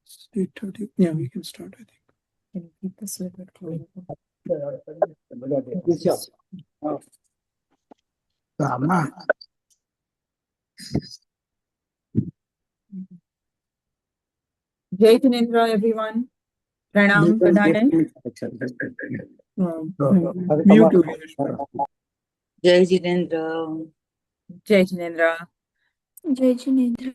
It's 8:30. Yeah, we can start, I think. Can you keep this a little bit closer? Jai Jinendra, everyone. Pranam, Pradhan. Mute to Girish. Jai Jinendra. Jai Jinendra. Jai Jinendra.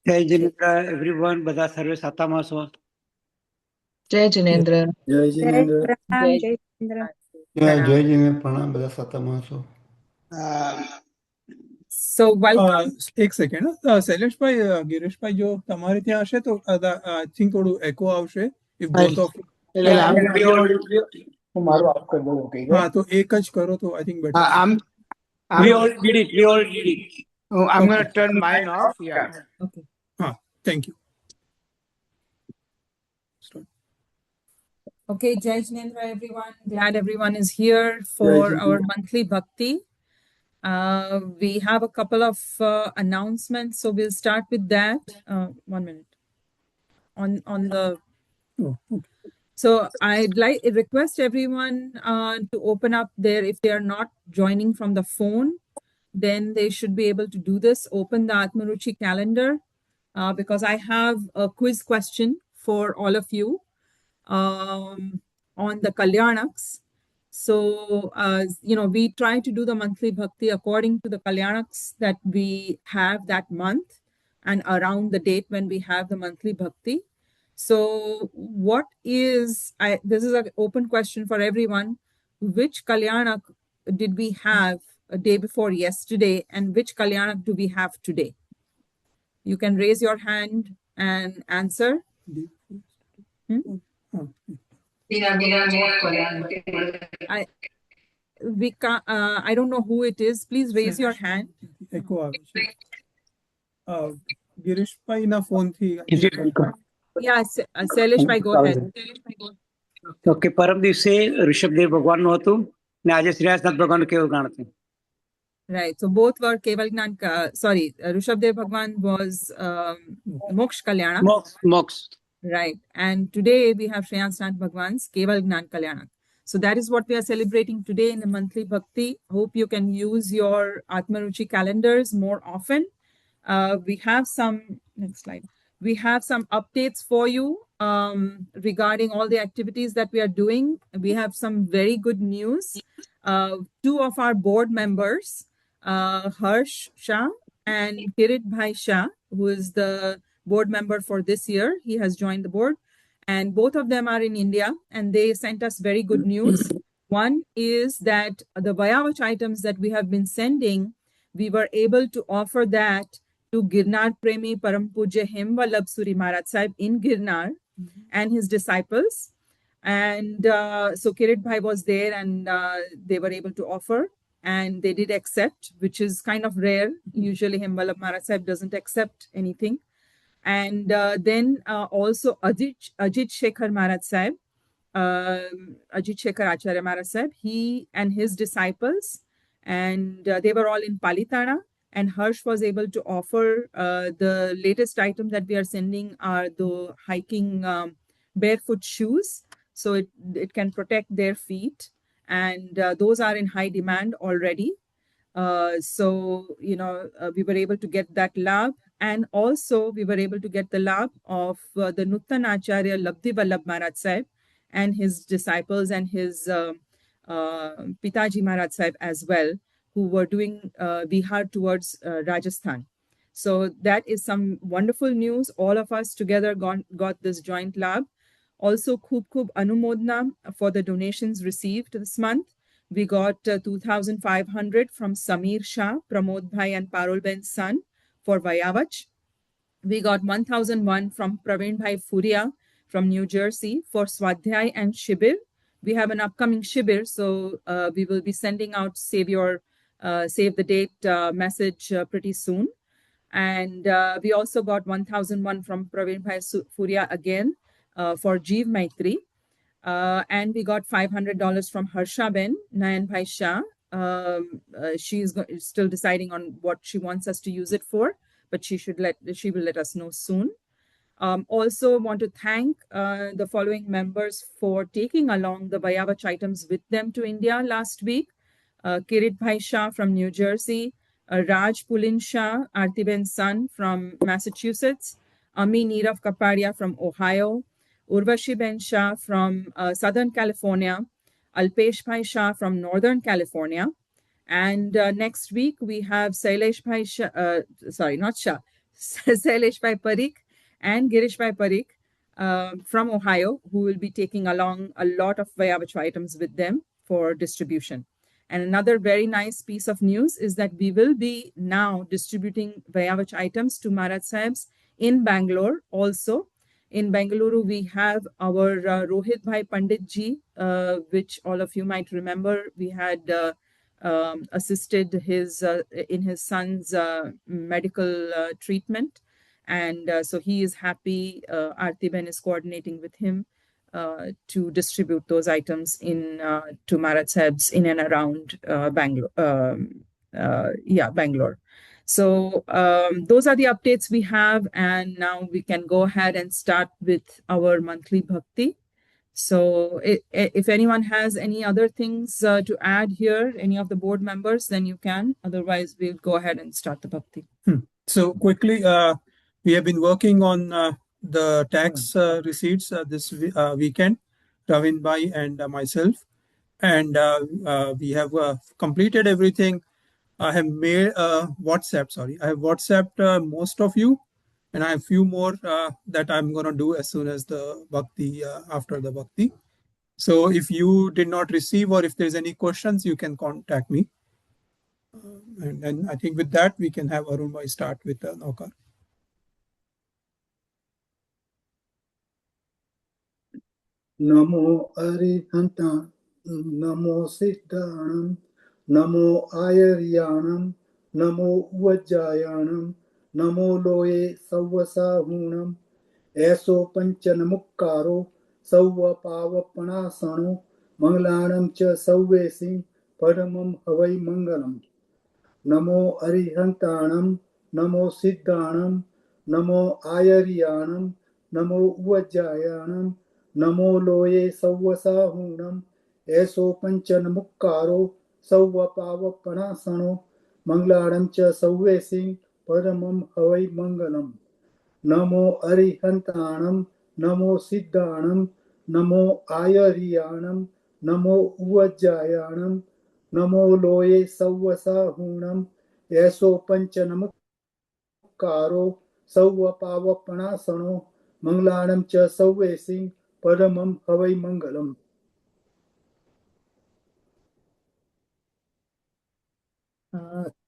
जय Jinendra everyone બધા સર્વે સાતામાં છો Jai Jinendra. Jai Jinendra. Pranam, Jai Jinendra. Jai Jinendra. Pranam, બધા સાતામાં છો. So, welcome. એક second શૈલેષભાઈ ગિરીશભાઈ જો તમારે ત્યાં હશે તો આઈ થિંક થોડું એકો આવશે if both of હા તો એક જ કરો તો I think better we all did it I'm going to turn mine off Okay. Thank you. Okay, Jai Jinendra, everyone. Glad everyone is here for our monthly bhakti. We have a couple of announcements, so we'll start with that. 1 minute. On the. Oh, okay. So I'd like request everyone to open up there. If they are not joining from the phone, then they should be able to do this. Open the Atmaruchi calendar because I have a quiz question for all of you on the Kalyanaks. So, we try to do the monthly bhakti according to the Kalyanaks that we have that month and around the date when we have the monthly bhakti. So, this is an open question for everyone. Which Kalyanak did we have a day before yesterday and which Kalyanak do we have today? You can raise your hand and answer. I don't know who it is. Please raise your hand. એકો આવે છે ગિરીશભાઈ ના phone થી Yeah, Sailesh bhai, go ahead. Okay પરમ દિવસે ઋષભદેવ ભગવાન નું હતું ને આજે શ્રેયાસનાથ ભગવાન નું કેવું ગાણ હતું Right. So both were Keval Gnan. Rishabdev Bhagwan was Moksha Kalyana. મોક્ષ Right. And today we have Shreyasnath Bhagwan's Keval Gnan Kalyana. So that is what we are celebrating today in the monthly bhakti. Hope you can use your Atmaruchi calendars more often. We have some, next slide. We have some updates for you regarding all the activities that we are doing. We have some very good news. Two of our board members, Harsh Shah and Kirit Bhai Shah, who is the board member for this year. He has joined the board. And both of them are in India and they sent us very good news. One is that the Vayavach items that we have been sending, we were able to offer that to Girnar Premi Param Pujya Himvallabh Suri Maharaj Sahib in Girnar and his disciples. And so Kirit Bhai was there and they were able to offer and they did accept, which is kind of rare. Usually Himvallabh Maharaj Sahib doesn't accept anything. And then also Ajit Shekhar Maharaj Sahib, Ajit Shekhar Acharya Maharaj Sahib, he and his disciples, and they were all in Palitana. And Harsh was able to offer the latest item that we are sending are the hiking barefoot shoes. So it can protect their feet. And those are in high demand already. We were able to get that lab. And also we were able to get the lab of the Nuttan Acharya Labdhi Vallabh Maharaj Sahib and his disciples and his Pitaji Maharaj Sahib as well, who were doing Bihar towards Rajasthan. So that is some wonderful news. All of us together got this joint lab. Also, Khub Anumodna for the donations received this month. We got 2,500 from Samir Shah, Pramod Bhai and Parul Ben's son for Vayavach. We got 1,001 from Praveen Bhai Furia from New Jersey for Swadhyay and Shibir. We have an upcoming Shibir, so we will be sending out save the date message pretty soon. And we also got 1,001 from Praveen Bhai Furia again for Jeev Maitri. And we got $500 from Harsha Ben, Nayan Bhai Shah, she's still deciding on what she wants us to use it for, but she will let us know soon. Also want to thank the following members for taking along the Vayavach items with them to India last week. Kirit Bhai Shah from New Jersey, Raj Pulin Shah, Artiben's son from Massachusetts, Ami Nirav Kapadia from Ohio, Urvashi Ben Shah from Southern California, Alpesh Bhai Shah from Northern California. And next week we have Sailesh Bhai Shah, Sailesh Bhai Parikh and Girish Bhai Parikh from Ohio, who will be taking along a lot of Vayavach items with them for distribution. And another very nice piece of news is that we will be now distributing Vayavach items to Maharaj Sahibs in Bangalore also. In Bengaluru, we have our Rohit Bhai Pandit ji, which all of you might remember. We had assisted in his son's medical treatment. And so he is happy. Aarti Ben is coordinating with him to distribute those items to Maharaj Sahibs in and around Bangalore. Bangalore. So those are the updates we have, and now we can go ahead and start with our monthly bhakti. So if anyone has any other things to add here, any of the board members, then you can. Otherwise, we'll go ahead and start the bhakti. So quickly, we have been working on the tax receipts this weekend, Ravin Bhai and myself. And we have completed everything. I have made WhatsApp. I have WhatsApped most of you, and I have few more that I'm going to do as soon as the bhakti, after the bhakti. So if you did not receive, or if there's any questions, you can contact me. And then I think with that, we can have Arun Bhai start with Naukar. Namo Arihanta, Namo Siddhanam, Namo Ayaryanam, Namo Vajjayanam, Namo Loye Savvasahunam, Eso Panchanamukkaro, Savva Pavapanasano, Manglanam Cha Savvesim, Padamam Havai Mangalam. Namo Arihantanam, Namo Siddhanam, Namo Ayaryanam, Namo Vajjayanam, Namo Loye Savvasahunam, Eso Panchanamukkaro, Savva Pavapanasano, Manglaram Cha Savvesim, Paramam Havai Mangalam. Namo Arihantanam, Namo Siddhanam, Namo Ayaryanam, Namo Vajjayanam, Namo Loye Savvasahunam, Eso Panchanamukkaro, Savva Pavapanasano, Manglaram Cha Savvesim, Paramam Havai Mangalam.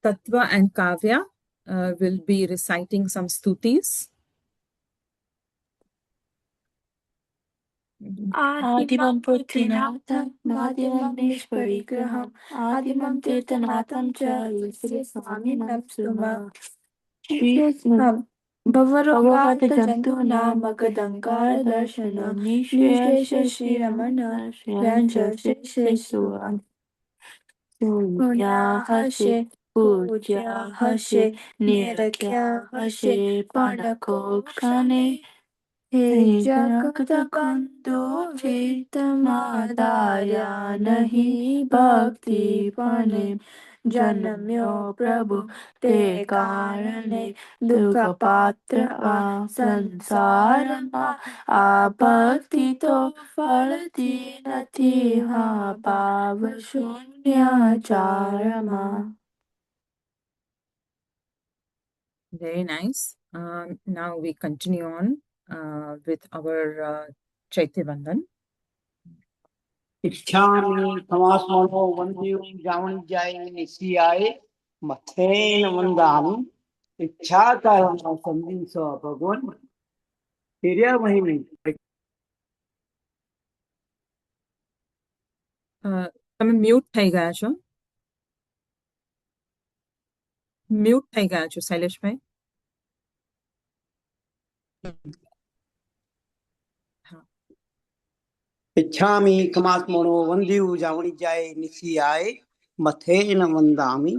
Tattva and Kavya will be reciting some stutis. Adimam Purthinatham, Madhyamam Nishparigraham, Adimam Tirthanatham Cha, Sri Swaminam Suma. Bhavarogata Jantuna Magadankara Darshanam, Nishesha Shri Ramana, Shriyancha Shri Suva. Punya Hashe, Puja Hashe, Nirakya Hashe, Panako Kane. He Jagata Kando Chitamadaya Nahi Bhakti Pane Janamyo Prabhu Te Karane Dukha Patra Sansarama Abhakti To Falati Nati Ha Pavashunya Charama. Very nice. Now we continue on with our Chaitya Vandan. Ichchami Tamasmano Vandiyum Javani Jai Nisiyaye Mathena Vandami Ichchata Sambinsa Bhagwan Tirya Mahimi. તમે mute થઈ ગયા છો. Mute થઈ ગયા છો શૈલેષભાઈ. Ichchami Tamasmano Vandiyum Javani Jai Nisiyaye मथेन वंदामि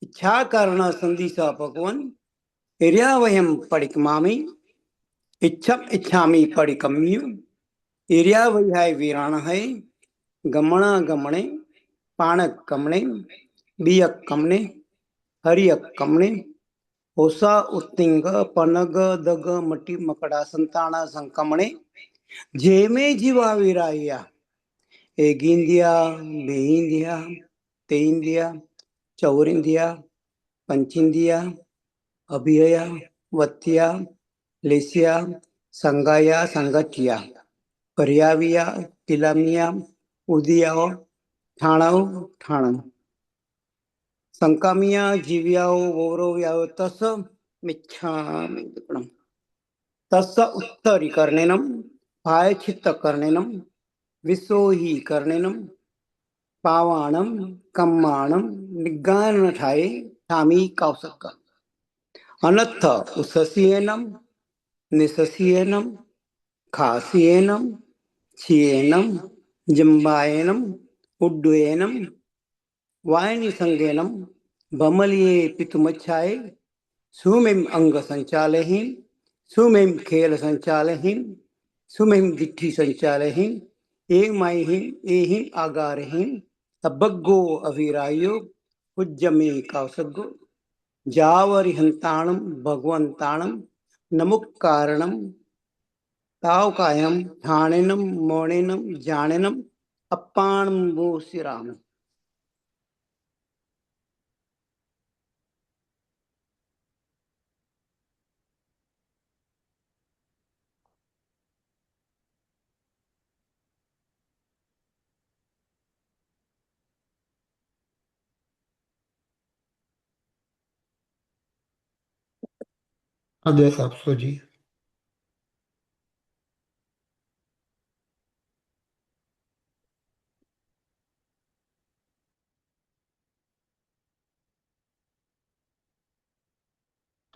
इच्छा कारण संदिशा भगवन एरिया वयम परिकमामि इच्छामि परिकम्यु एरिया वही है वीराण है गमणा गमणे पाणक कमणे बियक कमणे हरियक कमणे होसा उत्तिंग पनग दग मटी मकड़ा संताना संकमणे जेमे जीवा विराया एगिंदिया बेहिंदिया तेइंदिया चौरिंदिया पंचिंदिया अभिया वत्या लेसिया संगाया संगठिया पर्याविया तिलामिया उदियाओ ठाणव ठाणम संकामिया जीव्याओ वौरव्याओ तस मिच्छामि तस उत्तरीकरणेनम प्रायश्चित्त करणेनम विसोही करणेनम पावाणम कम्माणम निगानठाये ठामी कौसक अनत्थ उससियेनम निससियेनम खासियेनम छियेनम जम्बायेनम उड्डयेनम वायनि संगेनम बमलिये पितुमच्छाये सुमेम अंग संचालहीन सुमेम खेल संचालहीन सुमेम दिट्ठी संचालहीन एमाहीन एहिन आगारहीन अबग्गो अभिरायो उज्जमे कौसगो जावरिहंताणम भगवंताणम नमुक्कारणम तावकायम ठाणेनम मोणेनम जानेनम अप्पाणम बोसिराम आदेश आपसो जी।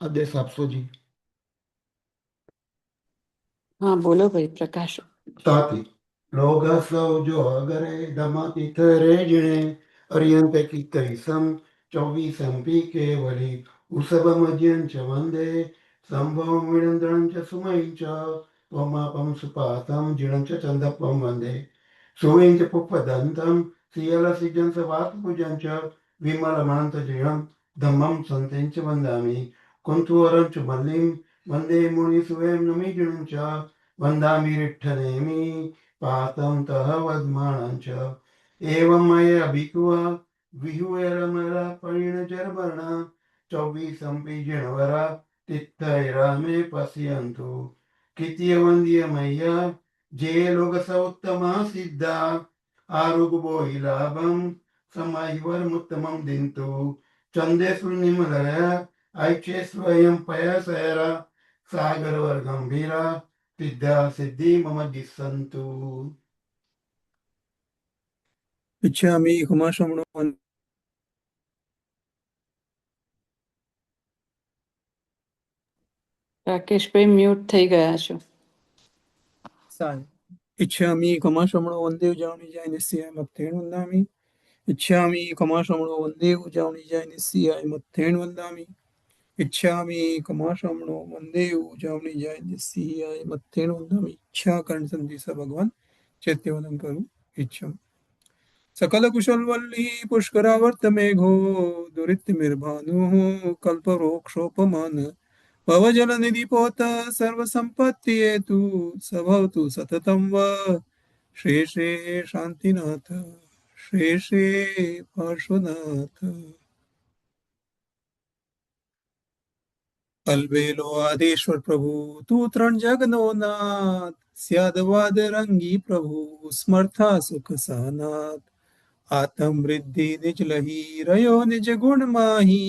आदेश आपसो जी। हाँ बोलो भाई प्रकाश। साथी लोग सौ जो अगरे दमाती थरे जिणे अरियंत की कईसम 24 एमपी केवली उसब मज्यं च वंदे संभव विनंदनं च सुमयं च त्वमापं सुपातं जिणं च चन्दपं वन्दे सुवें च पुष्पदन्तं सियलसिजं स वातभुजं च विमलमनन्तजिणं धम्मं सन्तें च वन्दामि कुन्तुवरं च मल्लिं वन्दे मुनिसुवें नमिजिणं च वन्दामि विठ्ठलेमि पातं तः वद्मानं च एवं मये अभिकुवा विहुयरमरा परिणजरवर्ण 24 जिणवरा तित्थैरा मे पश्यन्तु कितीय वंद्य मय्या जे लोग सौत्तमा सिद्धा आरुगबो लाभं समायुवर्मुत्तमं दिन्तु चन्देषु निमलया ऐक्षे स्वयं पयसैरा सागरवर गंभीरा सिद्धा सिद्धि मम दिसन्तु इच्छामि क्षमाश्रमणो રાકેશભાઈ મ્યુટ થઈ ગયા છો. इच्छामि क्षमाश्रमणो वन्दे उजावनि जाय निस्सियाय मत्तेन वन्दामि इच्छामि क्षमाश्रमणो वन्दे उजावनि जाय निस्सियाय मत्तेन वन्दामि इच्छामि क्षमाश्रमणो वन्दे उजावनि जाय निस्सियाय मत्तेन वन्दामि इच्छा कर्ण संदेशा भगवान चैत्यवदन करो इच्छा सकल कुशल वल्ली पुष्करावर्त मेघो दुरितमिर्भानुः कल्पवृक्षोपमान भवजल निधि पोत सर्वसंपत्ति हेतु सभवतु सततं व श्री श्री शांतिनाथ श्री श्री पार्श्वनाथ अलबेलो आदेश्वर प्रभु तू त्रण जगनो नाथ स्यादवाद रंगी प्रभु स्मर्था सुख सानाथ आत्म वृद्धि निज लही रयो निज गुण माही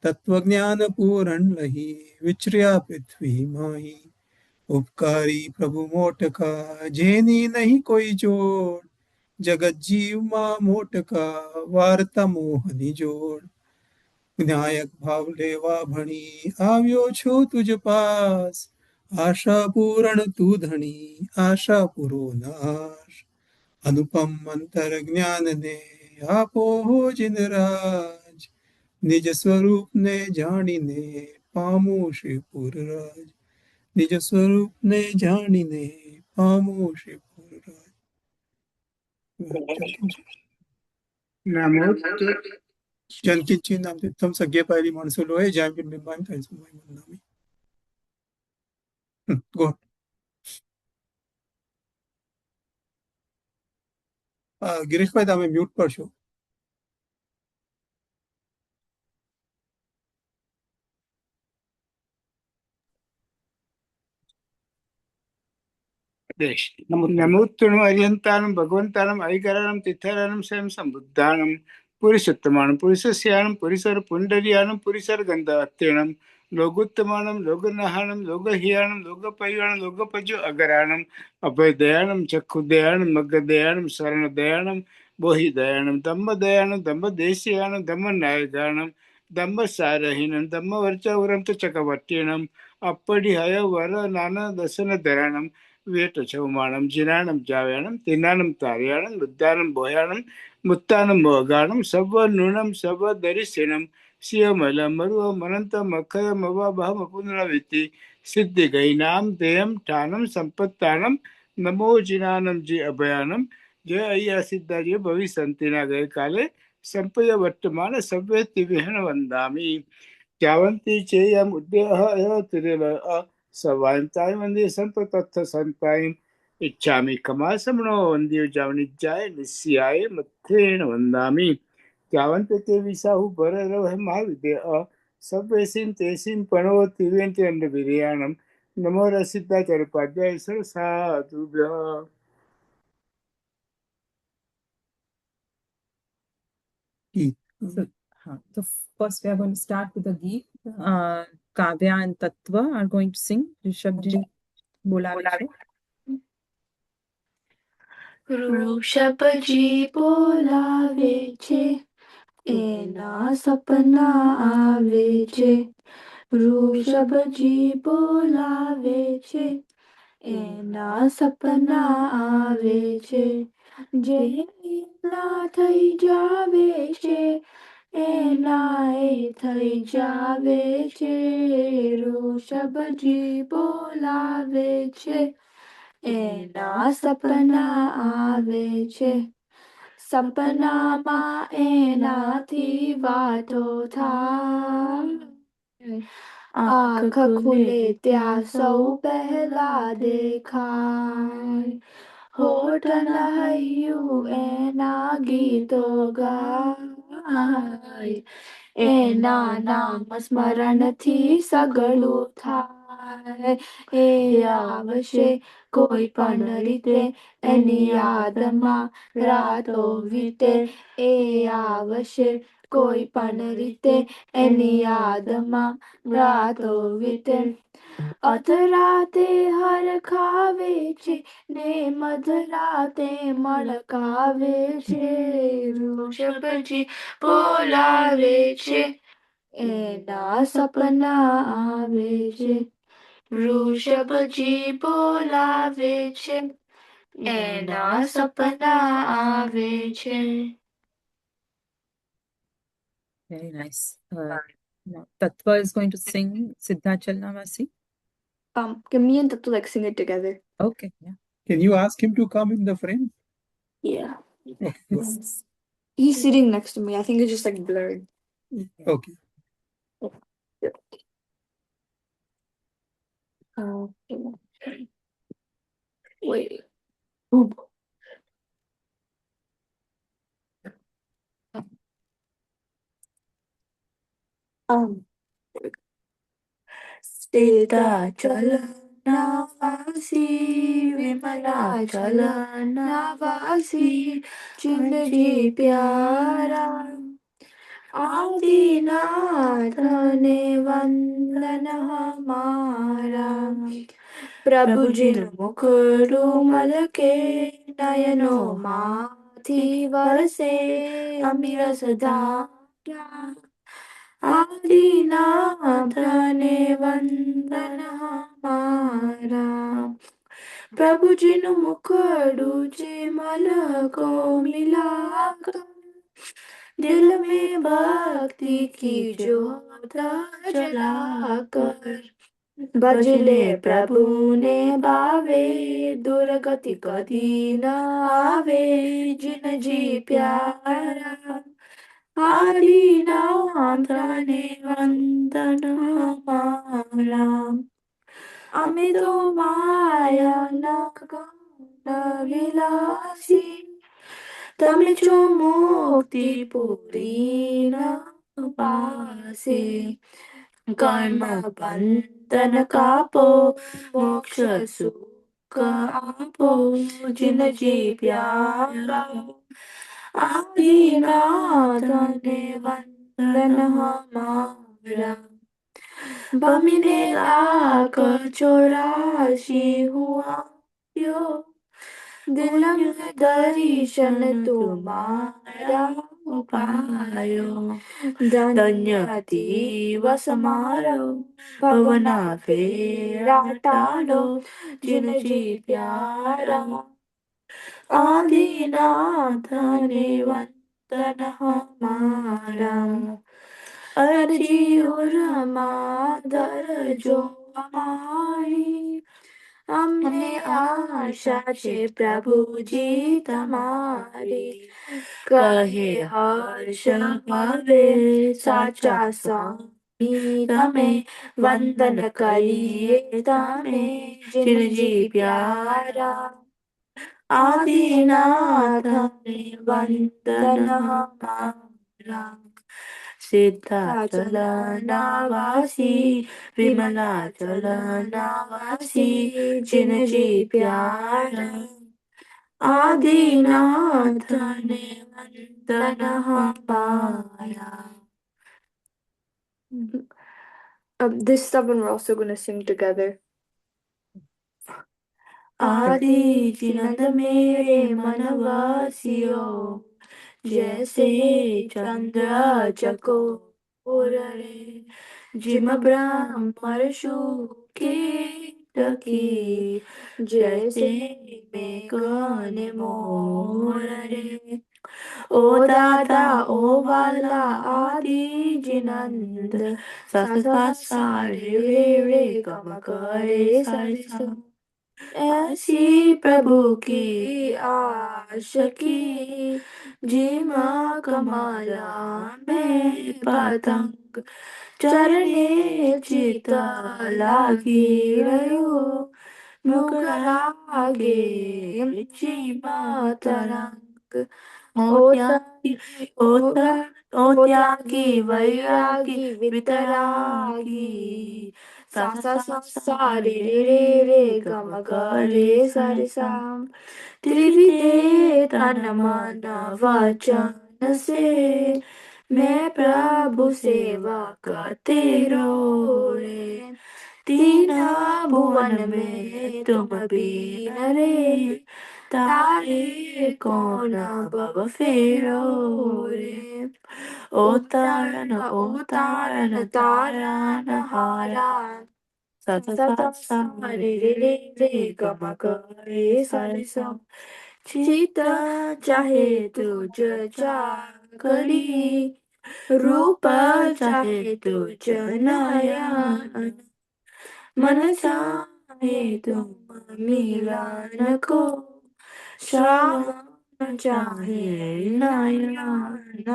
तत्व ज्ञान पूरण लही विचर्या पृथ्वी माही उपकारी प्रभु मोटका जेनी नहीं कोई जोड़ जगत जीव मां मोटका वार्ता मोहनी जोड़ विनायक भाव लेवा भणी આવ્યો છો तुझ पास आशा पूरण तू धनी आशा पुरो नाश अनुपम अंतर ज्ञान ने આપો જિનરાજ નિજ સ્વરૂપને જાણીને પામો શ્રીપુરરાજ નિજ સ્વરૂપને જાણીને પામો શ્રીપુરરાજ. જનકિંચી નામથી તમ સગ્ય પાયરી માણસો લોહે જ્યાં બિન બિંબાન થાય સમય મંદામી. ગો. ગિરીશભાઈ તમે મ્યુટ પર છો. నమోత్తరం అర్యంతానం భగవంతానం ఐకరానం తిథారానం స్వయం సంబుద్ధానం పురుషోత్తమానం పురుషస్యానం పురుషర పుండరీయానం పురుషర గంధాత్రేణం లోకోత్తమానం లోకనహానం లోకహీయానం లోకపయుయానం లోకపజు అగరాణం అభయదయానం చక్షుదయానం మగ్గదయానం శరణదయానం బోహిదయానం దమ్మదయానం దమ్మదేశీయానం దమ్మనాయకానం దమ్మసారహీనం దమ్మవర్చౌరం చకవర్తీనం అప్పటి హయ వర నానా దశన ధరాణం వేటచౌమానం జినానం జావ్యానం తిన్నానం తార్యాణం బుద్ధానం బోయానం ముత్తానం మోగానం సవ్వ నూనం సవ్వ దరిశనం శివమలం మరువ మనంత మఖయ మవాభామ పునరావృత్తి સિદ્ધિ ગઈનામ દેયમ ઠાનમ સંપત્તાનમ નમો જીનાનમજી અભયાનમ જય અહીંયા સિદ્ધાર્ય ભવિ સંતિના ગઈકાલે સંપય વર્તમાન સવ્યતિ વિહણ વંદામી જાવંતી ચેયમ ઉદ્દેહ તિરેવ સવાંતાય વંદે સંપતત્થ સંતાય इच्छामि कमासमनो वंद्यो जावनिज्जाय निस्याय मत्थेन वंदामि जावंत ते विसाहु भररव महाविदे सव्यसीं तेसीं पणो तिवेन्ति अन्नविर्याणं नमो रसिद्धाचार्योपाध्याय साधुभ्यः. So first we are going to start with the Geet. Kavya and Tattva are going to sing. Rishabh Bolave. વૃષભજી બોલાવે છે એના સપના આવે છે વૃષભજી બોલાવે છે એના સપના આવે છે જે એકલા થઈ જાવે છે એના એ થઈ જાવે છે વૃષભજી બોલાવે છે એના સપના આવે છે સપનામાં એનાથી વાતો થાય આંખ ખુલે ત્યાં સૌ પહેલા દેખાય હોઠ નહૈયું એના ગીતો ગાય એના નામ સ્મરણથી સગળું થાય એ આવશે કોઈ પણ રીતે એની યાદમાં રાતો વીતે એ આવશે કોઈ પણ રીતે એની યાદમાં રાતો વીતે અધરાતે હરખાવે છે ને મધરાતે મળકાવે છે વૃષભજી બોલાવે છે એના સપના આવે છે વૃષભજી બોલાવે છે એના સપના આવે છે. Very nice. Now Tattva is going to sing Siddhachal Navasi. Can me and Tattu like sing it together? Okay, yeah. Can you ask him to come in the frame? Yeah. Okay. Go ahead. He's sitting next to me. I think it's just like blurred. Okay. Wait. સિદ્ધાચલ નાવાસી વિમલાચલ નાવાસી જિંદગી પ્યારા આદિનાથને વંદન હમારા પ્રભુજીનું મુખડું મલકે નયનો માંથી વરસે અમીરસ ધારા આદિનાથને વંદન હમારા પ્રભુજીનું મુખડું જે મલકો મિલાક दिल में भक्ति की ज्योत जलाकर भजले प्रभु ने भावे दुर्गति कभी न आवे जिन जी प्यारा आदिनाथ ने वंदन हमारा अमित माया न विलासी तमे जो मुक्ति पूरी न पासे कर्म बंधन कापो मोक्ष सुख आपो जिन जी प्यारा आदिनाथ ने वंदन हमारा बमिने लाख 84 हुआ यो दिल में दर्शन तुम्हारा पायो धन्य दिवस मारो भवना फेरा टालो जिन जी प्यारा आदिनाथ ने वंदन हमारा अर्जी और मादर जो हमारी हमने आशा छे प्रभु जी तमारी कहे हर्ष भावे साचा स्वामी तमे वंदन करिए तमे जिन जी प्यारा आदिनाथ ने वंदन हमारा सिद्धाचलनावासी विमलाचलनावासी जिन जी प्यारा आदिनाथ ने वंदन हमारा. This stubborn we're also going to sing together. आदि जिनंद मेरे मनवासियो जैसे चंद्र चकोर रे जिम ब्रह्म के टकी जैसे मेघने मोर रे ओ दादा ओ वाला आदि जिनंद सा सा सा रे रे गम करे सारे सा ऐसी प्रभु की आश की जिमा कमाला में पतंग चरणे चित लागी रहो मुख लागे जिमा तरंग ओ त्यागी वैरागी वितरागी सा सा सा सा रे गम रे सा रे सा त्रिविधे तन मन वचन से मैं प्रभु सेवा करते रो रे तीन भुवन में तुम भी न रे तारे कौन भव फेरो रे ओ तारन तारन हारा सा सा रे गम रे सा रे सा चित चाहे तुझ चाकरी रूप चाहे तुझ नयन मन चाहे तुम मिलन को श्रावण चाहे नयन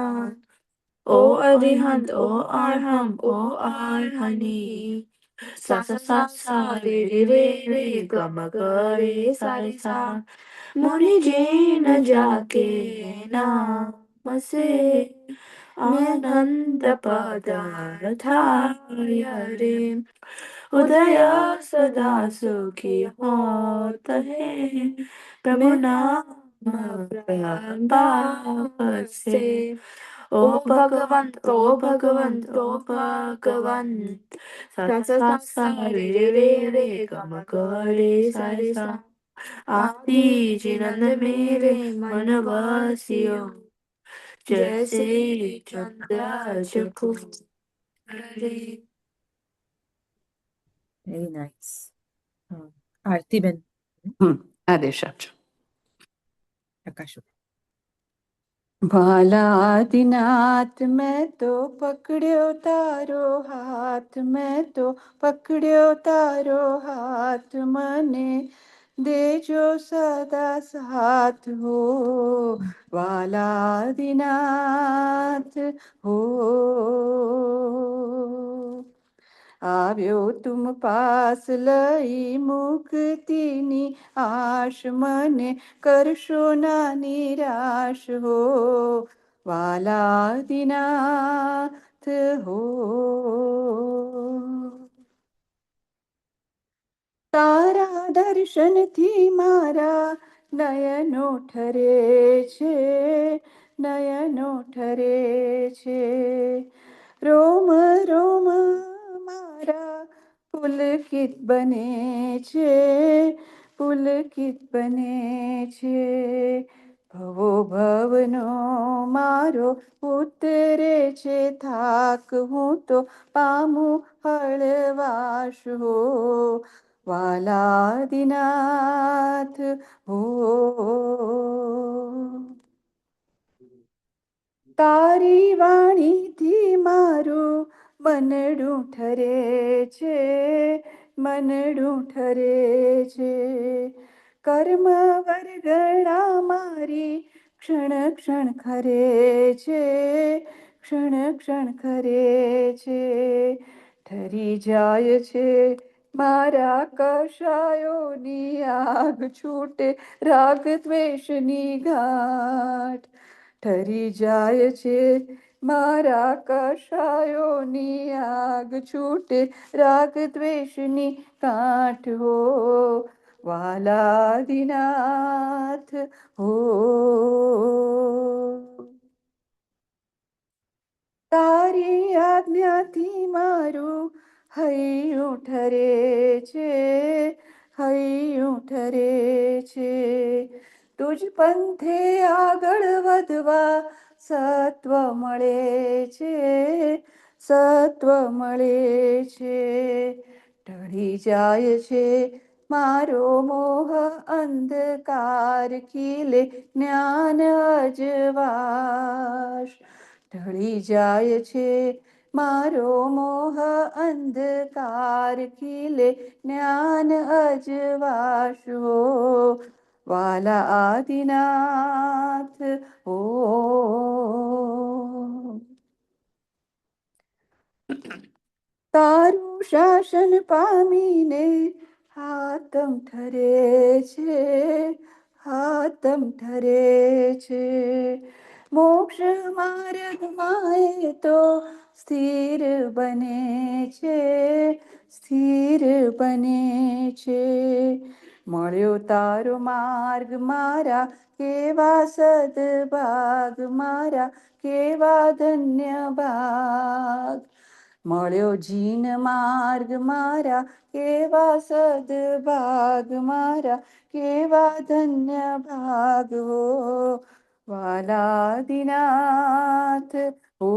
ओ अरिहंत ओ अरहम ओ अरहनी सा सा सा रे गम रे सा रे सा मुनि जैन जाके नाम से आनंद पदार्थाय रे उदय सदा सुखी होत है प्रभु नाम प्रभाव से ओ भगवंत ओ भगवंत ओ भगवंत सा सा सा रे गम रे सा रे सा आदि जिनंद मेरे मन वासियो जैसे चंद्र चको रे. Very nice. Aarti Ben. आदेश आपको. Prakash. भाला आदिनाथ मैं तो पकड़्यो तारो हाथ, मैं तो पकड़्यो तारो हाथ, मने देजो सदा साथ हो वाला आदिनाथ हो। આવ્યો તુમ પાસ લઈ મુક્તિની આશ, મને કરશો ના નિરાશ હો વાલા દીનાથ હો। તારા દર્શનથી મારા નયનો ઠરે છે, નયનો ઠરે છે, રોમ રોમ મારા પુલકિત બને છે, પુલકિત બને છે, ભવો ભવનો મારો ઉતરે છે થાક, હું તો પામું હળવાશ હો વાલા દીનાથ હો। તારી વાણીથી મારું મનડું ઠરે છે, મનડું ઠરે છે, કર્મ વર્ગણા મારી ક્ષણ ક્ષણ ખરે છે, ક્ષણ ક્ષણ ખરે છે, ઠરી જાય છે મારા કષાયોની આગ, છૂટે રાગ દ્વેષની ઘાટ, ઠરી જાય છે મારા કષાયોની આગ, છૂટે રાગ દ્વેષની કાંઠ હો વાલા દીનાથ હો। તારી આજ્ઞાથી મારું હૈયું ઠરે છે, હૈયું ઠરે છે, તુજ પંથે આગળ વધવા સત્વ મળે છે, સત્વ મળે છે, ઢળી જાય છે મારો મોહ અંધકાર, ખીલે જ્ઞાન અજવાશ, ઢળી જાય છે મારો મોહ અંધકાર, ખીલે જ્ઞાન અજવાશ હો વાલા આદિનાથ હો। તારું શાસન પામીને હાતમ ઠરે છે, હાતમ ઠરે છે, મોક્ષ માર્ગમાં એ તો સ્થિર બને છે, સ્થિર બને છે, મળ્યો તારો માર્ગ મારા કેવા સદભાગ, મારા કેવા ધન્ય ભાગ, મળ્યો જીન માર્ગ મારા કેવા સદભાગ, મારા કેવા ધન્ય ભાગ હો વાલા દીનાથ હો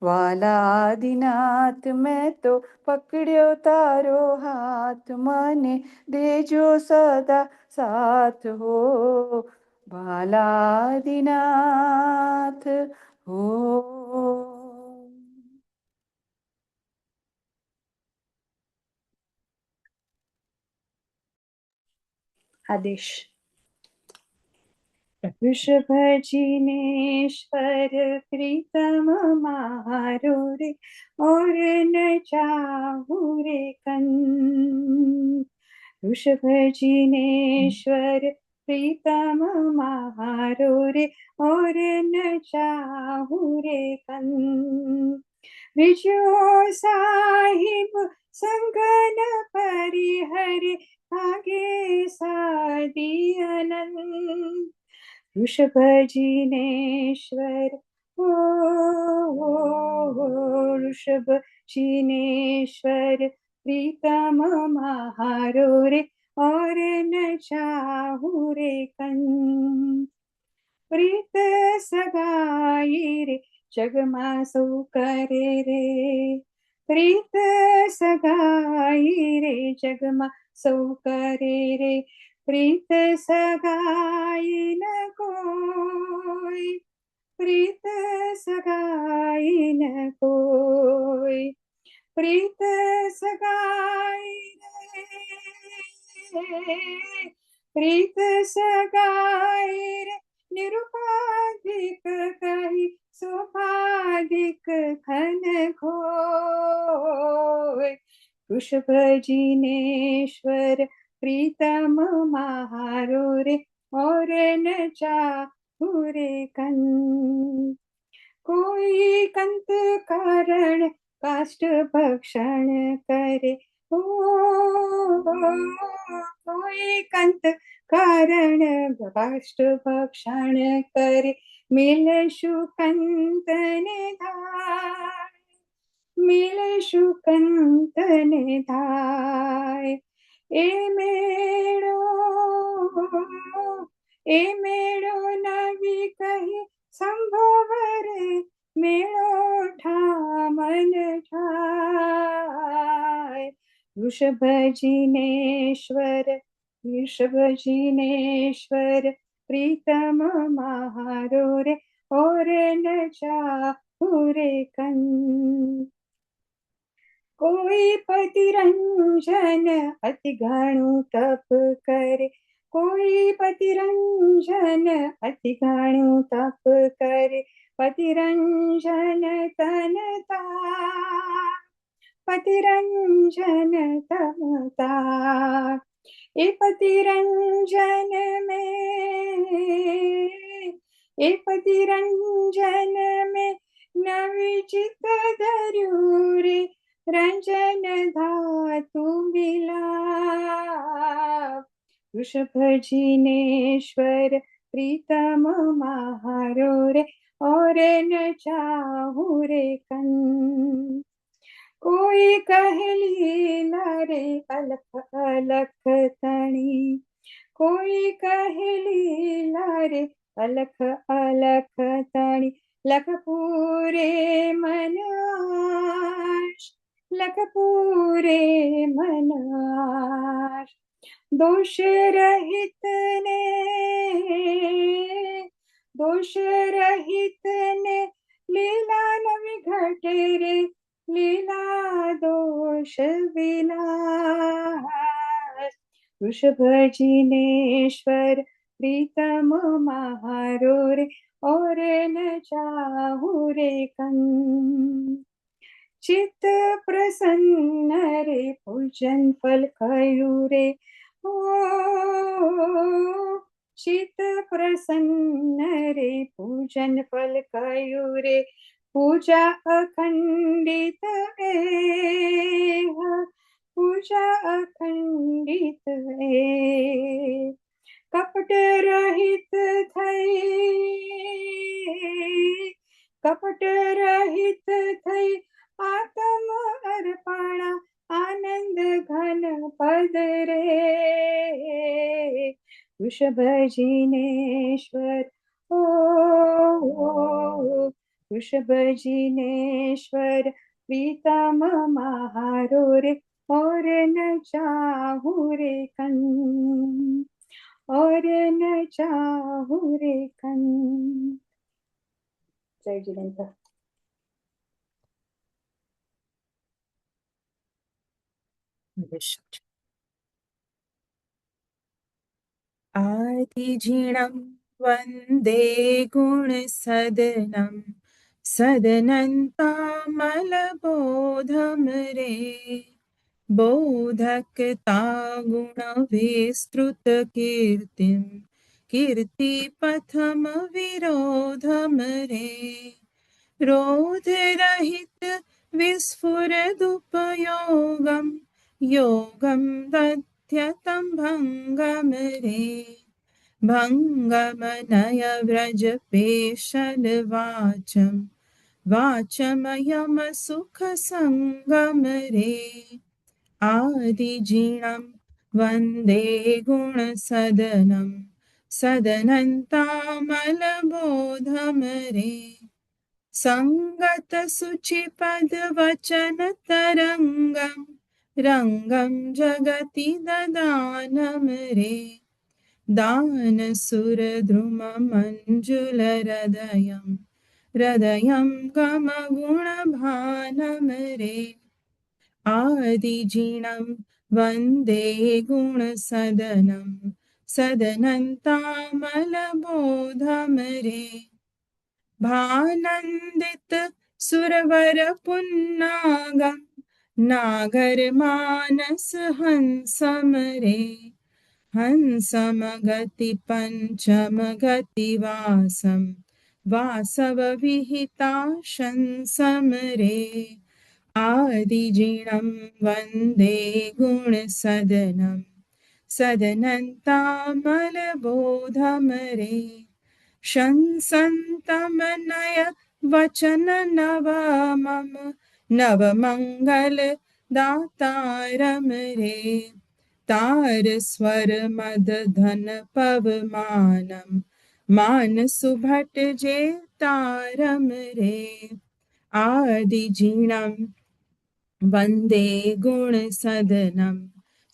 વાલા દીનાથ, મેં તો પકડ્યો તારો હાથ, મને દેજો સદા સાથ હો વાલા દીનાથ હો। આદેશ। વૃષભજીનેશ્વર પ્રીતમ મારો રે, ઓર ન ચાહું રે કંદ। વૃષભજીનેશ્વર પ્રીતમ મારો રે, ઓર ન ચાહું રે કંદ। વિજયો સાહિબ સંગન પરિહરે, ભાગે સાદી અનંત। વૃષભજીનેશ્વર હો વૃષભજીનેશ્વર પ્રીતમ મારો રે, ઓર ન ચાહું રે કંદ। પ્રીત સગાઈ રે જગમાં સૌ કરે રે, પ્રીત સગાઈ રે જગમાં સૌ કરે રે, प्रीत सगाई न कोई, प्रीत सगाई न कोई, प्रीत सगाई रे, प्रीत सगाई रे, निरुपाधिक कही सोपाधिक खन खोय। वृषभ जिनेश्वर प्रीतम महारो रे, और न चाहू रे कन। कोई कंत कारण काष्ठ भक्षण करे, ओ कोई कंत कारण काष्ठ भक्षण करे, मिलशु कंत निधाय, मिलशु कंत निधाय। ए मेळो नवी कही संभव रे, मेळो ठामन ठाय। वृषभ जिनेश्वर, वृषभ जिनेश्वर प्रीतम महारो रे, और न चाहू रे कन। कोई पति रंजन अति घणु तप करे, कोई पति रंजन अति घणु तप करे, पति रंजन तनता, पति रंजन तनता। ए पति रंजन में, ए पति रंजन में नविचित धर्यु रे, रंजन धातु मिलाप। वृषभ जिनेश्वर प्रीतम महारो रे, और न चाहू रे कन। कोई कहे लीला रे अलख अलख तणी, कोई कहे लीला रे अलख अलख तणी, लख पूरे मन आश, लख पूरे मन आश। दोष रहित ने, दोष रहित ने लीला नवि घटे रे, लीला दोष विलास। वृषभ जिनेश्वर प्रीतम महारो रे, और न चाहू रे कन। चित प्रसन्न रे पूजन फल कयु रे, ओ चित प्रसन्न रे पूजन फल कयु रे, पूजा अखंडित एह, पूजा अखंडित ए। कपट रहित थई, कपट रहित थई आत्म अर्पणा, आनंद घन पद रे। वृषभ जिनेश्वर, ओ वृषभ जिनेश्वर प्रीतम महारो रे, और न चाहू रे कन, और न चाहू रे कन। जय जिनेन्द्र। आदिजिणं वन्दे गुणसदनं, सदनन्तामलबोधं रे। बोधकता गुणविस्तृतकीर्तिं, कीर्तिपथमविरोधं रे। रोधरहित विस्फुरदुपयोगं, योगं दध्यतं भङ्गं रे। भङ्गमनय व्रजपेशलवाचं, वाचमयमसुखसङ्गं रे। आदिजिणं वन्दे गुणसदनं, सदनन्तामलबोधं रे। सङ्गतसुचिपदवचनतरङ्गं, रङ्गं जगति ददानं रे। दान सुर द्रुम मंजुल हृदयं गम गुण भानम रे आदिजीणं वन्दे गुणसदनं सदनन्तामलबोधं रे भानन्दित सुरवर पुन्नागं नागर मानस हंसम रे हंसम गति पंचम गति वासम वासव विहिता शंसम रे आदिजीणं वन्दे गुणसदनं सदनन्तामलबोधं रे शंसन्तमनय वचन नवमम नवमङ्गल दातारम रे तार स्वर मद धन पवमानम मान सुभट जे तारम रे आदिजीणं वन्दे गुणसदनं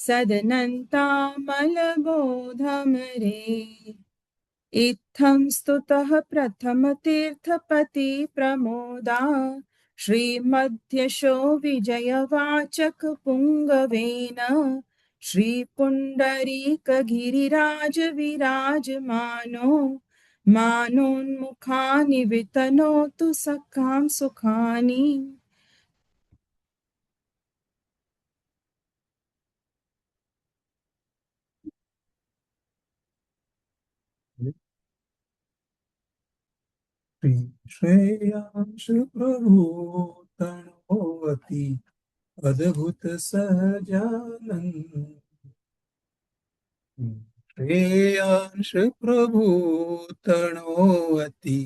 सदनन्तामलबोधं रे इत्थं स्तुतः प्रथमतीर्थपति प्रमोदा श्रीमध्यशो विजयवाचक पुङ्गवेन श्रीपुण्डरीकगिरिराज विराजमानो मानोन्मुखानि वितनोतु सखां सुखानि श्री श्रेयांश प्रभु तनोवती अद्भुत सहजानंद श्रेयांश प्रभु तनोवती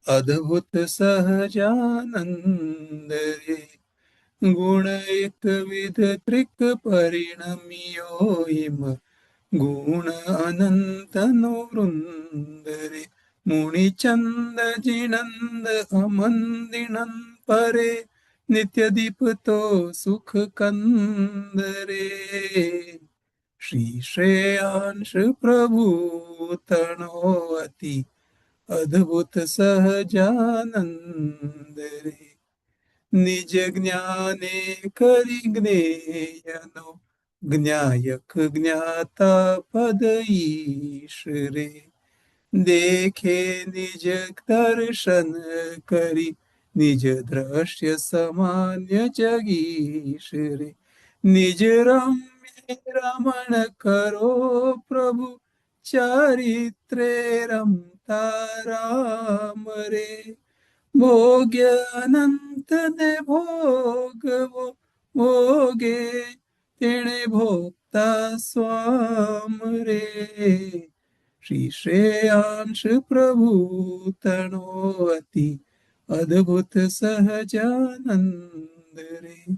अद्भुत सहजानंद रे गुण एक विध त्रिक परिणमियो हिम गुण अनंत नो वृंद रे मुनिचंद जिनंद अमंदिणन परे नित्य दीपतो सुख कंद रे श्री श्रेयांश प्रभु तनोवती अद्भुत सहजानंद रे निज ज्ञाने करि ज्ञेयनो ज्ञायक ज्ञाता पद ईश रे देखे निज दर्शन करी निज दृश्य सामान्य जगीश रे निज रम्य रमण करो प्रभु चारित्रे रमता राम रे भोग्य अनंत ने भोगवो भोगे तेणे भोक्ता स्वाम रे श्री श्रेयांश प्रभु तनोवती अद्भुत सहजानंद रे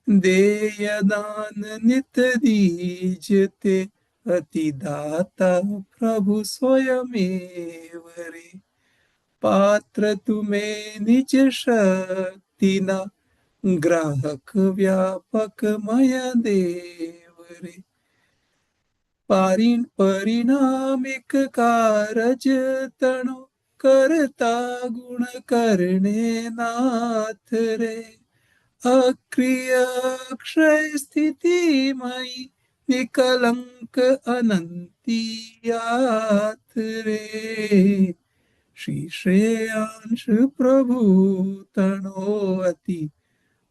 देय दान नित दीजते अति दाता प्रभु स्वयमेव रे पात्र तुम्हें निज शक्ति न ग्राहक व्यापक मय देव रे परिणामिक कारज तणो करता गुण करणे नाथ रे अक्रिय अक्षय स्थितिमयी निकलंक अनंतियात रे श्री श्रेयांश प्रभु तनोवती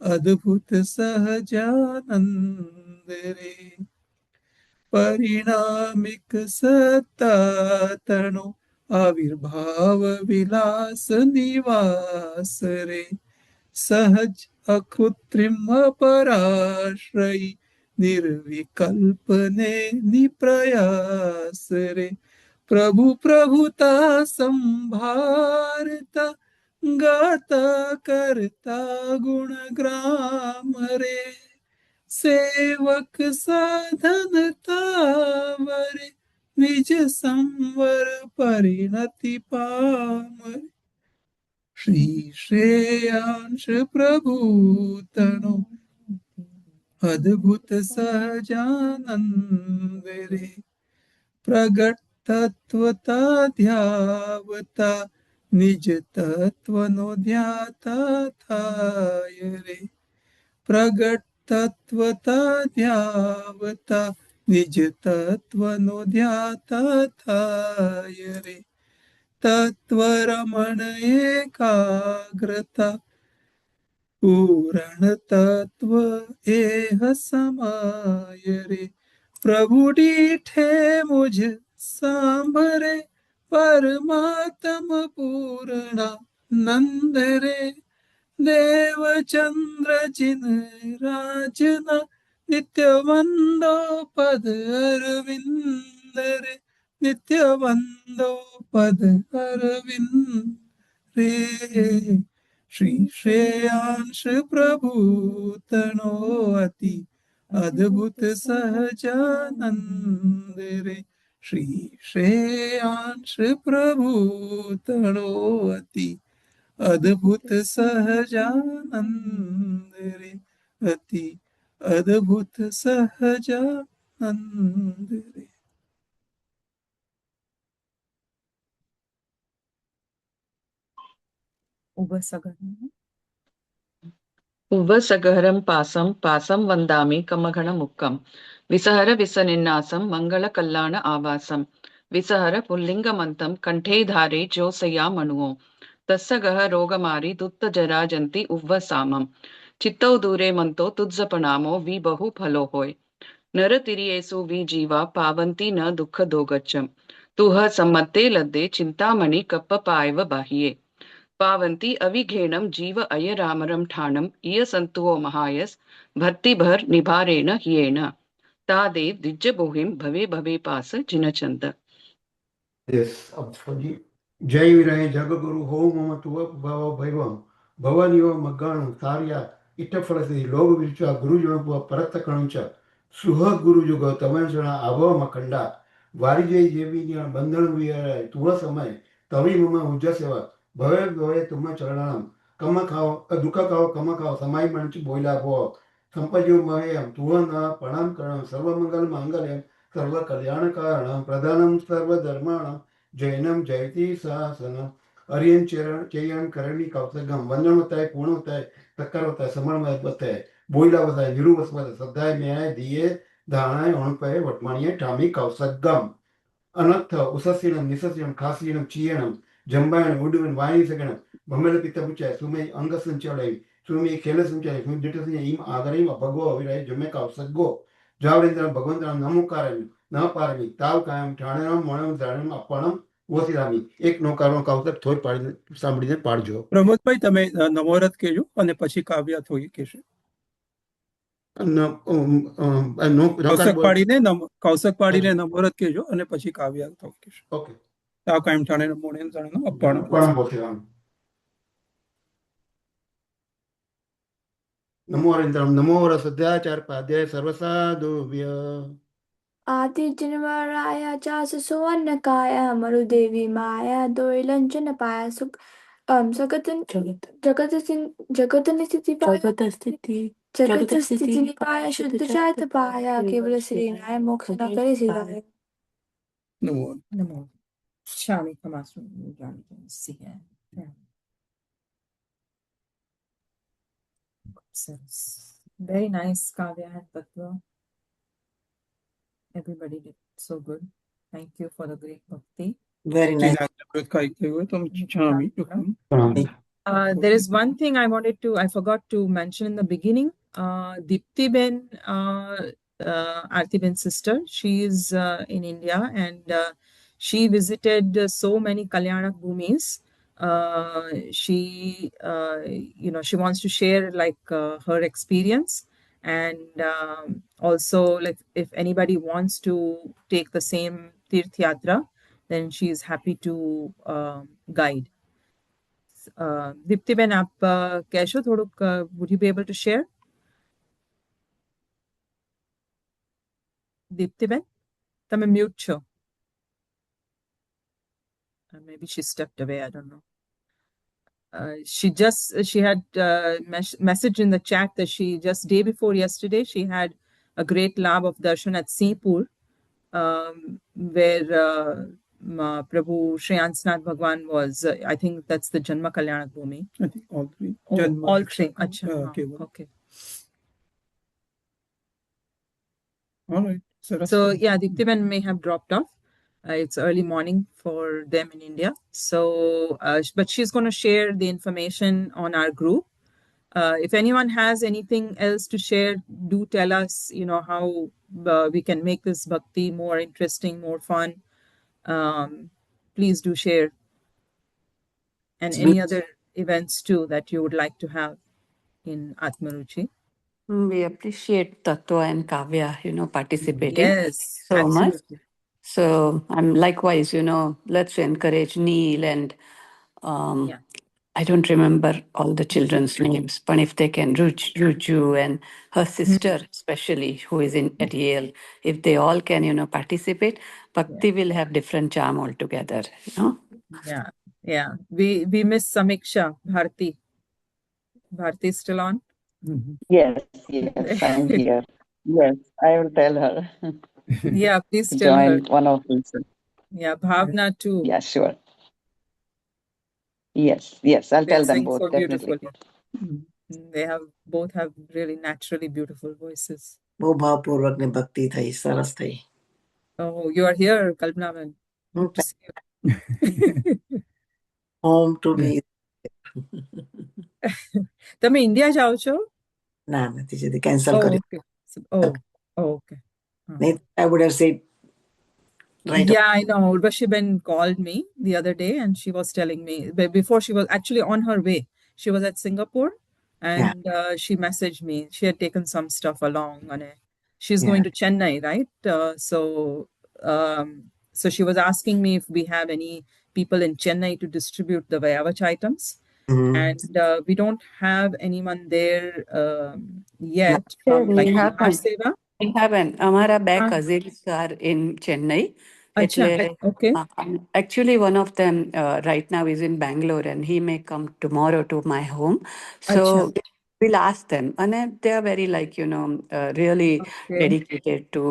अद्भुत सहजानंद रे परिणामिक सत्ता तणो आविर्भाव विलास निवास रे सहज अकृत्रिम पराश्रयी निर्विकल्पने निप्रयास रे प्रभु प्रभुता संभारता गाता करता गुण ग्राम रे सेवक साधन तावरे निज संवर परिणति पामरे श्री श्रेयांश प्रभु तनो अद्भुत सहजानंद रे प्रगट तत्वता ध्यावता निज तत्व नो ध्याता थाय रे। प्रगट तत्वता ध्यावता निज तत्व नो ध्याता थाय रे। तत्व रमण एकाग्रता पूर्ण तत्व एह समाय रे। प्रभु डीठे मुझ सांभरे परमात्म पूर्णा नंद रे। देव चंद्र जिन राजना नित्य वंदो पद अरविंद रे। नित्य वंदो पद अरविंद रे। श्री श्रेयांश प्रभु तनो अति अद्भुत सहजानंद रे। श्री श्रेयांश प्रभु तनो अति अद्भुत सहजानंद रे। अति अद्भुत सहजानंद रे। उभसगहरं पासं पासं वन्दामि कमघणमुक्कं विसहर विसनिन्नासं मङ्गलकल्याण आवासं विसहर पुल्लिङ्गमन्तं कण्ठे धारे ज्योत्सया मणुओ तस्य गह रोगमारि दुत्त जराजन्ति उव्वसामं चित्तौ दूरे मंतो तुज्जपनामो वि बहु फलो होय नर तिरियेसु वि जीवा पावन्ति न दुःख दोगच्छं तुह सम्मते लद्दे चिन्तामणि कप्पपायव बाह्ये पावन्ति अविघेणं जीव अयरामरं ठाणं इय सन्तुहो महायस भक्तिभर निभारेण हियेण तादेव दिज्जबोहिं भवे भवे पास जिनचंद। Yes, absolutely. जय विरहे जगगुरु हो मम तुव भव भैवम भवनिव मग्गाणु सार्या इट्टफलसि लोग विल्चा गुरुजनपुव परत कणुच सुह गुरुजुग तमंजण अभव मखंडा वारिजय जेवीनी बंधन विहराय तुव समय तवी मम उज्ज सेवा भवे भवे तुम चरणाम कम खाओ दुख खाओ कम खाओ समाई मंच बोला भो संपजो महेयम तुव न प्रणाम करणं सर्वमंगल मांगल्यम सर्व कल्याण कारणं प्रधानम सर्व धर्माणं जैनम जयति सहसनम अरियन चरण चयन करणी कौसगम वंदन होता है पूर्ण होता है तक्कर होता है समरण होता है बोइला होता है निरूपस होता है सदाय न्याय दिए धानाय अणुपय वटमाणिये ठामी कौसगम अनर्थ उसस्यनम निसस्यनम खास्यनम चीयनम जंबायन उडुवन वाणी सगणम भमल पित्त पुचाय सुमे अंग संचलय सुमे खेल संचलय सुमे दिटसने इम आगरिम अपगो अविराय जमे कौसगो जावरेंद्र भगवंत नमो कारमी न पारमी ताव कायम ठाणेराम मणम जाणम अपणम ઓસીરામી એક નોકારનો કાવતર થોઈ સાંભળીને પાડજો. પ્રમોદભાઈ તમે નમોરત કહેજો અને પછી કાવ્ય થોઈ કહેશે. કૌશક પાડીને નમોરત કહેજો અને પછી કાવ્ય થોઈ કહેશે. ઓકે. તાવ કાયમ ઠાણે મોણે જાણે અપણ ઓસીરામ. નમો હરિન્દ્રમ નમો રસદ્યાચાર પાદ્ય સર્વસાધુભ્ય आदिजन्मराय चास सुवर्णकाय मरुदेवी माया दोइलंचन पाया सुख जगत स्थिति निपाय शुद्ध चात पाया केवल श्री नाय मोक्ष न करे सिवाय। Namo Namo Shami कमासु see here. Very nice Kavya and Tattva. Everybody did so good. Thank you for the great bhakti. Very nice. There is one thing I forgot to mention in the beginning. Dipti Ben, Aarti Ben's sister, she is in India and she visited so many Kalyanak Bhumis. She wants to share her experience. And also, like, if anybody wants to take the same Tirth Yatra, then she is happy to guide. Dipti Ben, aap kaise thoduk would you be able to share? Dipti Ben, tame mute cho. Maybe she stepped away, I don't know. She had messaged in the chat that she just day before yesterday she had a great lab of darshan at Singapore, where Prabhu Shreyansnath Bhagwan was. I think that's the Janma Kalyanak Bhumi. I think all three. Oh, Janma, all three. Acha, Keval. okay. All right. So yeah, Diptiben may have dropped off. It's early morning for them in India. So, but she's going to share the information on our group. If anyone has anything else to share, do tell us, how we can make this bhakti more interesting, more fun. Please do share. And any other events too that you would like to have in Atmaruchi. We appreciate Tattva and Kavya, participating Yes, so much. absolutely. So I'm likewise, let's encourage Neil and Yeah. I don't remember all the children's names, but if they can, Ruju and her sister, especially, who is at Yale, if they all can, participate, Bhakti will have different charm altogether, Yeah, yeah. We miss Samiksha Bharti. Bharti is still on? Yes, I'm here. Yes, I will tell her. Yeah, please to tell her. join one of these. Yeah, Bhavna too. Yeah, sure. Yes, I'll They tell them sing both, so definitely. beautifully. They both have really naturally beautiful voices. બહુ ભાવપૂર્વક ની ભક્તિ થઈ સરસ થઈ. Oh, you are here, Kalpanavan. Good to see you. Home to me. તમે India જાઓ છો? ના, નથી જતી. Cancel Oh, કર્યું. okay. Okay. નહીં, I would have said right. Yeah, I know. Urvashi Ben called me the other day and she was telling me, but before she was actually on her way. She was at Singapore and she messaged me. She had taken some stuff along. And she's going to Chennai, right? So she was asking me if we have any people in Chennai to distribute the Vayavach items. And we don't have anyone there yet. From like Seva. We have Amara back cousins are in Chennai. Okay. Actually, one of them right now is in Bangalore and he may come tomorrow to my home. So we'll ask them. And they are very really dedicated to,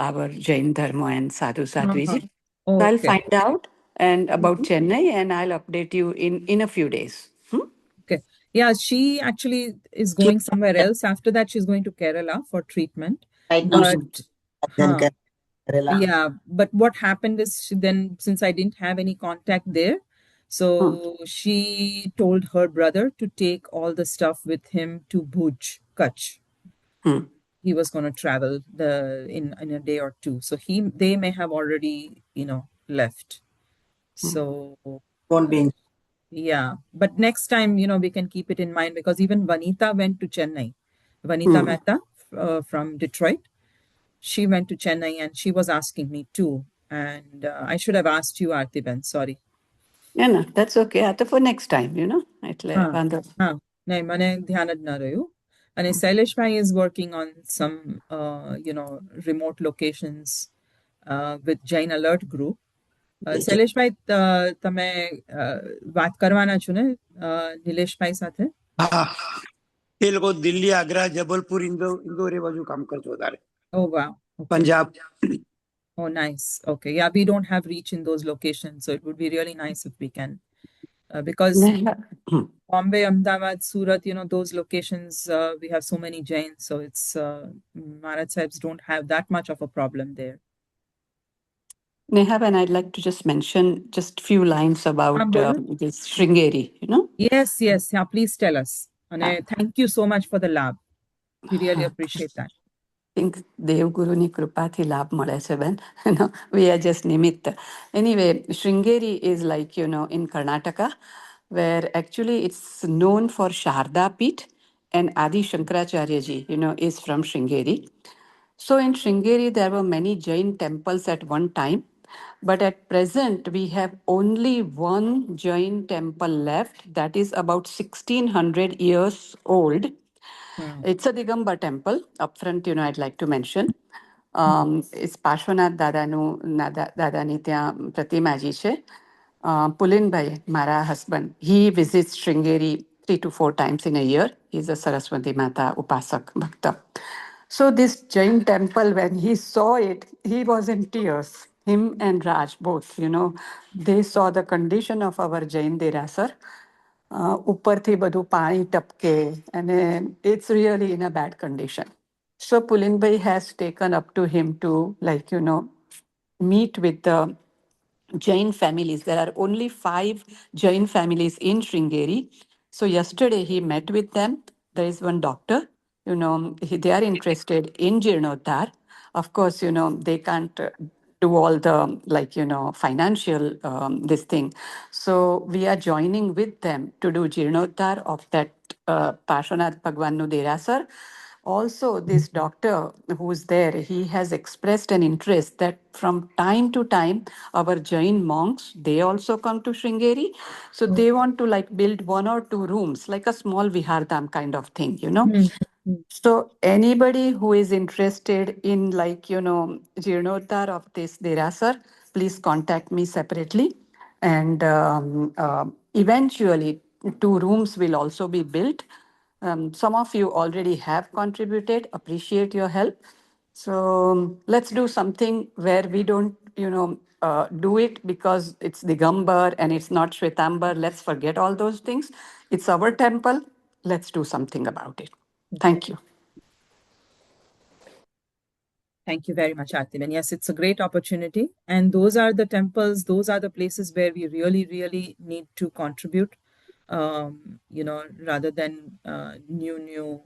our Jain Dharma and Sadhu Sadhviji. So I'll find out and about Chennai and I'll update you in a few days. Okay. Yeah, she actually is going somewhere else. After that, she's going to Kerala for treatment. Yeah, but what happened is then, since I didn't have any contact there, so she told her brother to take all the stuff with him to Bhuj, Kutch. He was going to travel in a day or two. So they may have already, left. So Won't be. Yeah, but next time, we can keep it in mind because even Vanita went to Chennai. Vanita Mehta from Detroit. She went to Chennai and she was asking me too. And I should have asked you, Aarti Ben. Sorry. Yeah, no, that's okay. For next time, Nahi, mane dhyan જ ના રહ્યું. And Sailesh Bhai is working on some, remote locations with Jain Alert Group. Sailesh Bhai, તમે વાત કરવાના છો ને નિલેશ ભાઈ સાથે? એ લોકો દિલ્હી, આગ્રા, જબલપુર, ઇન્દોર એ બાજુ કામ કરજો વધારે. Oh, wow. Okay. Punjab. Oh, nice. Okay. Yeah, we don't have reach in those locations. So it would be really nice if we can. Because Bombay, Ahmedabad, Surat, those locations, we have so many Jains. So it's, Maharaj Sahibs don't have that much of a problem there. Nehab, and I'd like to just mention just a few lines about this Sringeri, Yes. Yeah, please tell us. And thank you so much for the lab. We really appreciate that. I think Devguruni Krupathi lab male છે બેન. We are just nimitta. Anyway, Sringeri is like, in Karnataka, where actually it's known for Sharda Peeth and Adi Shankaracharya ji, is from Sringeri. So in Sringeri, there were many Jain temples at one time. But at present, we have only one Jain temple left that is about 1600 years old. It's a Digambar temple. Up front, I'd like to mention. It's Parshvanath Dadani ત્યાં પ્રતિમાજી છે. Pulin Bhai, Mara husband, he visits Sringeri 3 to 4 times in a year. He's a Saraswati Mata Upasak Bhakta. So this Jain temple, when he saw it, he was in tears. Him and Raj both, they saw the condition of our Jain Derasar. ઉપરથી બધું પાણી ટપકે and it's really in a bad condition. So Pulinbhai has taken up to him to meet with the Jain families. There are only 5 Jain families in Sringeri. So yesterday he met with them. There is one doctor, they are interested in Jirnoddhar. Of course, they can't do all the financial this thing. So we are joining with them to do Jirnoddhar of that Parshvanath Bhagwan nu Derasar. Also, this doctor who's there, he has expressed an interest that from time to time, our Jain monks, they also come to Sringeri. So they want to build 1 or 2 rooms, like a small Vihardham kind of thing, So anybody who is interested in Jirnoddhar of this Derasar, please contact me separately. And eventually 2 rooms will also be built. Some of you already have contributed, appreciate your help. So let's do something where we don't, do it because it's Digambar and it's not Shwetambar. Let's forget all those things. It's our temple. Let's do something about it. Thank you. Thank you very much, Artiben. Yes, it's a great opportunity. And those are the temples, those are the places where we really, really need to contribute, rather than new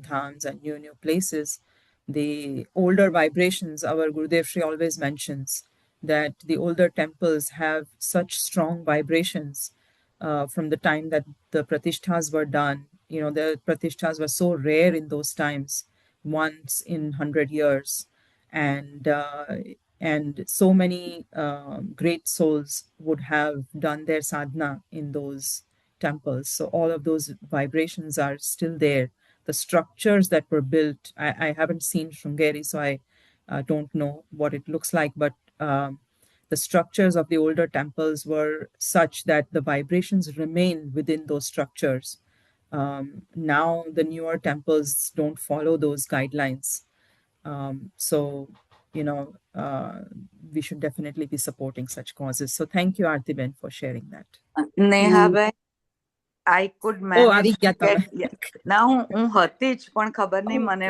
dhams and new places. The older vibrations, our Gurudev Shri always mentions that the older temples have such strong vibrations from the time that the pratishthas were done. The pratishthas were so rare in those times, once in 100 years. And so many great souls would have done their sadhana in those temples. So all of those vibrations are still there. The structures that were built, I haven't seen Sringeri, so I don't know what it looks like, but the structures of the older temples were such that the vibrations remain within those structures. Now the newer temples don't follow those guidelines. So we should definitely be supporting such causes. So thank you, Artiben, for sharing that. Neha, I could manage to get, now હું હતી જ પણ ખબર નહીં મને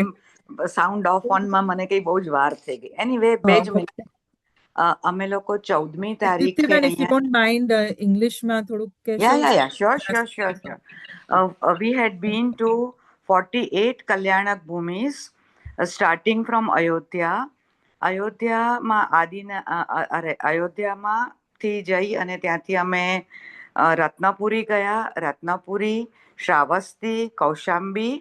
sound of on માં મને કઈ બહુ જ વાર થઈ ગઈ. એનીવે 2 જ મિનિટ. અમે લોકો 14મી તારીખે if you don't mind English માં થોડું કહેશો? Yeah, sure. We had been to 48 Kalyanak Bhumis, starting from Ayodhya. અયોધ્યામાંથી જઈ અને ત્યાંથી અમે રત્નપુરી ગયા, રત્નપુરી, શ્રાવસ્તી, કૌશાંબી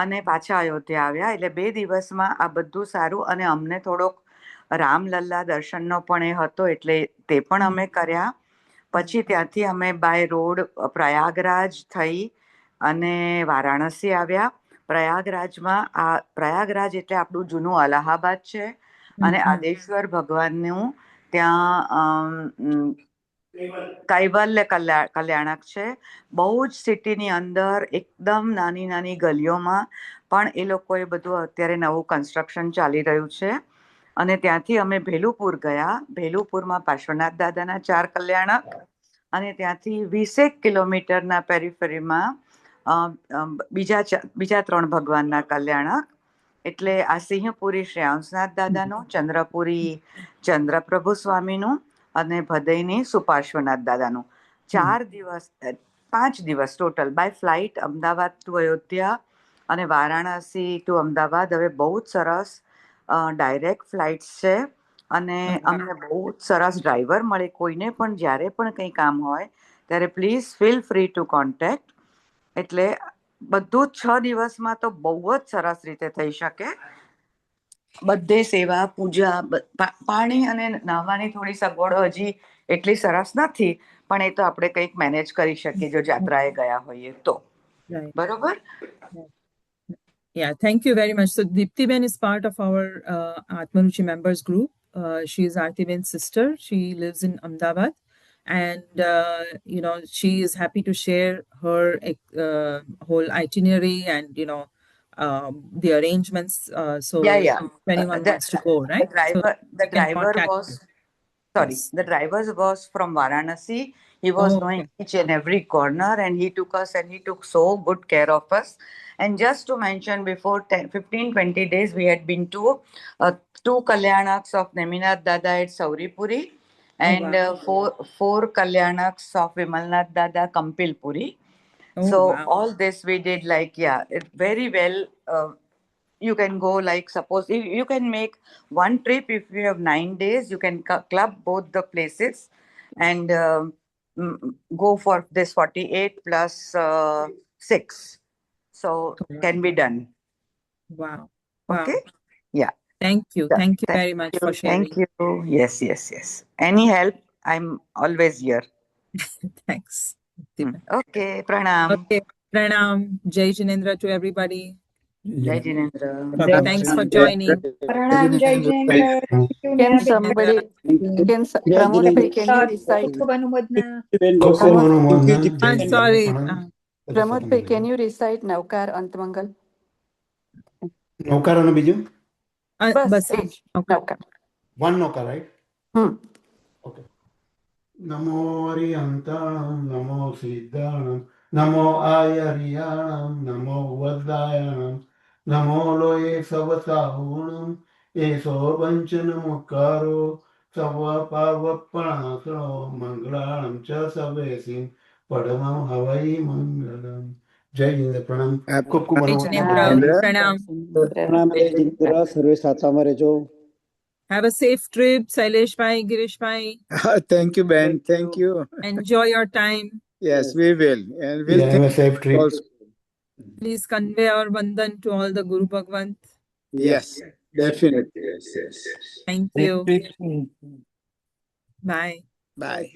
અને પાછા અયોધ્યા આવ્યા. એટલે 2 દિવસમાં આ બધું સારું. અને અમને થોડોક રામલલ્લા દર્શનનો પણ એ હતો, એટલે તે પણ અમે કર્યા. પછી ત્યાંથી અમે બાય રોડ પ્રયાગરાજ થઈ અને વારાણસી આવ્યા. પ્રયાગરાજ એટલે આપણું જૂનું અલ્હાબાદ છે અને આદેશ્વર ભગવાનનું ત્યાં કૈવલ્ય કલ્યાણક છે. બહુ જ સિટીની અંદર એકદમ નાની ગલીઓમાં, પણ એ લોકોએ બધું અત્યારે નવું કન્સ્ટ્રક્શન ચાલી રહ્યું છે. અને ત્યાંથી અમે ભેલુપુર ગયા. ભેલુપુરમાં પાર્શ્વનાથ દાદાના 4 કલ્યાણક અને ત્યાંથી 20 કિલોમીટરના પેરીફેરીમાં બીજા 3 ભગવાનના કલ્યાણક. એટલે આ સિંહપુરી શ્રી હંસનાથ દાદાનું, ચંદ્રપુરી ચંદ્રપ્રભુ સ્વામીનું અને ભદૈની સુપાર્શ્વનાથ દાદાનું. 5 દિવસ total by flight Ahmedabad to Ayodhya અને વારાણસી ટુ અમદાવાદ. હવે બહુ જ સરસ ડાયરેક્ટ ફ્લાઇટ્સ છે અને અમને બહુ જ સરસ ડ્રાઈવર મળે. કોઈને પણ જ્યારે પણ કંઈ કામ હોય ત્યારે please feel free two contact. એટલે બધું 6 દિવસમાં તો બહુ જ સરસ રીતે થઈ શકે. બધે સેવા, પૂજા, પાણી અને નાહવાની થોડી સગવડો હજી એટલી સરસ નથી, પણ એ તો આપણે કંઈક મેનેજ કરી શકીએ જો જાત્રાએ ગયા હોઈએ તો. બરોબર? Yeah, thank you very much. So Diptiben is part of our Atmaruchi members group. She is Artiben's sister. She lives in Ahmedabad. And, she is happy to share her whole itinerary and, the arrangements. So Yeah, yeah. if anyone wants to go, right? The they can driver contact was, you. sorry, Yes. the driver was from Varanasi. He was knowing each and every corner, and he took us and he took so good care of us. And just to mention, before 15-20 days, we had been to 2 Kalyanaks of Neminath Dada at Sauripuri, and four Kalyanaks of Vimalnath Dada Kampilpuri. All this we did, like, very well. You can go, like, suppose you can make one trip. If you have 9 days, you can club both the places and go for this 48 plus 6. So can be done. Wow. Okay. Yeah. Thank you. Yeah. Thank you very much for sharing. Thank you. Yes. Any help, I'm always here. Thanks. Okay. Pranam. Okay. Pranam. Jai Jinendra to everybody. Jai Jinendra. Thanks for joining. Pranam, Jai Jinendra. Can somebody, Pramod bhai, can you recite? I'm sorry. Pramod bhai, can you recite Navkar Antmangal? Navkar અને બીજું બસ Navkar. One Navkar, right? Okay. નમો હરિહંતાણમ નમો સિદ્ધાણમ નમો આયરિયાણમ નમો વરદાયણમ નમો લોયે સવસાહુણમ એસો વંચન મુકારો સવ પાવપણાસણો મંગળાણમ ચ સવેસિમ પડમં હવૈ મંગલમ. જય હિન્દ. પ્રણામ. ખૂબ ખૂબ Pranam. જય જિનેન્દ્ર. સર્વે સાચામાં રહેજો. Have a safe trip, Sailesh bhai, Girish bhai. Thank you, Ben. Thank you. Enjoy your time. Yes, we will. And we'll have a safe trip. Also. Please convey our vandan to all the Guru Bhagwant. Yes, definitely. Yes. Thank you. Bye. Bye.